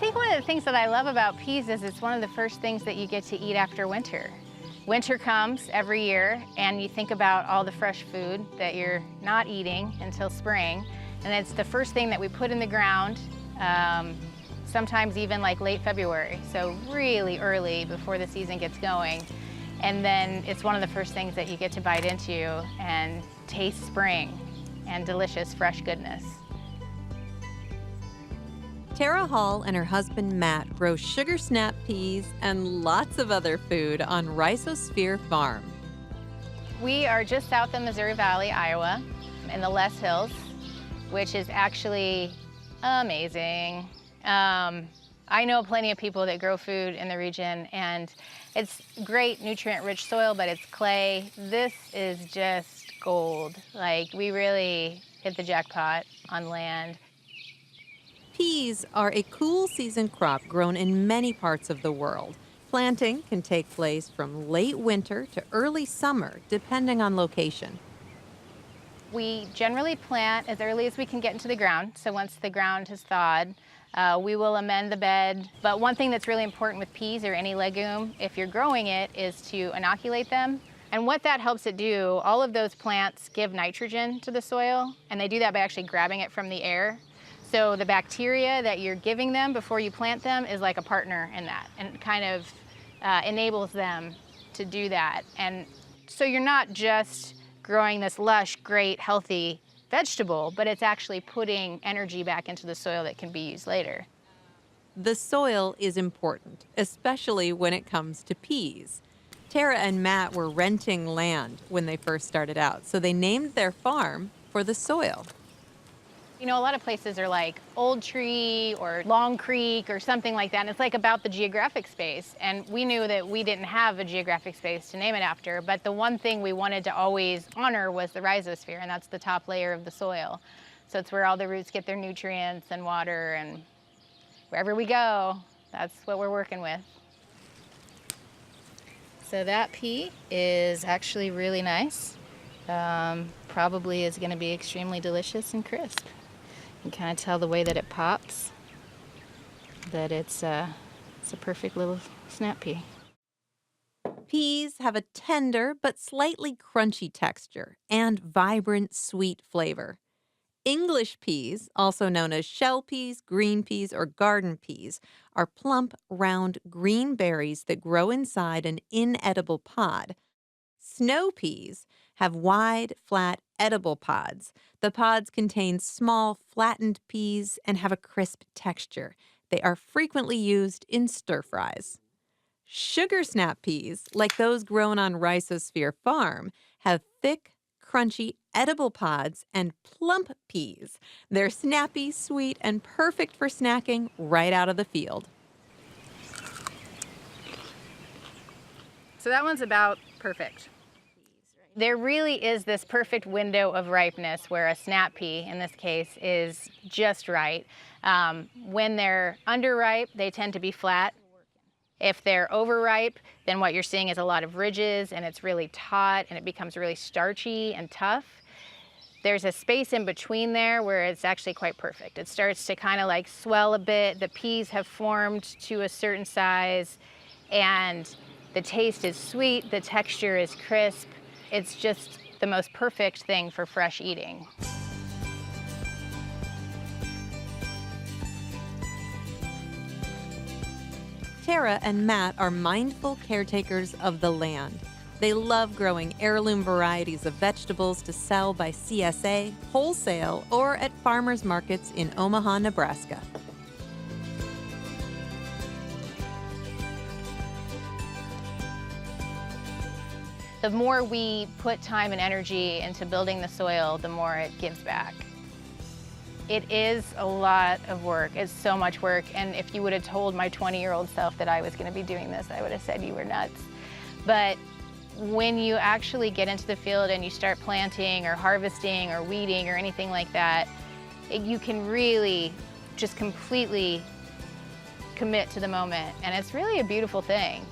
think one of the things that I love about peas is it's one of the first things that you get to eat after winter. Winter comes every year and you think about all the fresh food that you're not eating until spring. And it's the first thing that we put in the ground, sometimes even like late February. So really early before the season gets going. And then it's one of the first things that you get to bite into and taste spring and delicious fresh goodness. Tara Hall and her husband Matt grow sugar snap peas and lots of other food on Rhizosphere Farm. We are just south of Missouri Valley, Iowa, in the Les Hills, which is actually amazing. I know plenty of people that grow food in the region, and it's great nutrient-rich soil, but it's clay. This is just gold. Like, we really hit the jackpot on land. Peas are a cool season crop grown in many parts of the world. Planting can take place from late winter to early summer, depending on location. We generally plant as early as we can get into the ground. So once the ground has thawed, we will amend the bed. But one thing that's really important with peas or any legume, if you're growing it, is to inoculate them. And what that helps it do, all of those plants give nitrogen to the soil, and they do that by actually grabbing it from the air. So the bacteria that you're giving them before you plant them is like a partner in that, and kind of enables them to do that. And so you're not just growing this lush, great, healthy vegetable, but it's actually putting energy back into the soil that can be used later. The soil is important, especially when it comes to peas. Tara and Matt were renting land when they first started out, so they named their farm for the soil. You know, a lot of places are like Old Tree or Long Creek or something like that, and it's like about the geographic space. And we knew that we didn't have a geographic space to name it after, but the one thing we wanted to always honor was the rhizosphere, and that's the top layer of the soil. So it's where all the roots get their nutrients and water, and wherever we go, that's what we're working with. So that pea is actually really nice. Probably is going to be extremely delicious and crisp. You can kind of tell the way that it pops that it's a perfect little snap pea. Peas have a tender but slightly crunchy texture and vibrant, sweet flavor. English peas, also known as shell peas, green peas, or garden peas, are plump, round, green berries that grow inside an inedible pod. Snow peas have wide, flat, edible pods. The pods contain small, flattened peas and have a crisp texture. They are frequently used in stir-fries. Sugar snap peas, like those grown on Rhizosphere Farm, have thick, crunchy, edible pods and plump peas. They're snappy, sweet, and perfect for snacking right out of the field. So that one's about perfect. There really is this perfect window of ripeness where a snap pea, in this case, is just right. When they're underripe, they tend to be flat. If they're overripe, then what you're seeing is a lot of ridges, and it's really taut, and it becomes really starchy and tough. There's a space in between there where it's actually quite perfect. It starts to kind of like swell a bit. The peas have formed to a certain size, and the taste is sweet, the texture is crisp. It's just the most perfect thing for fresh eating. Tara and Matt are mindful caretakers of the land. They love growing heirloom varieties of vegetables to sell by CSA, wholesale, or at farmers markets in Omaha, Nebraska. The more we put time and energy into building the soil, the more it gives back. It is a lot of work. It's so much work. And if you would have told my 20-year-old self that I was going to be doing this, I would have said you were nuts. But when you actually get into the field and you start planting or harvesting or weeding or anything like that, you can really just completely commit to the moment. And it's really a beautiful thing.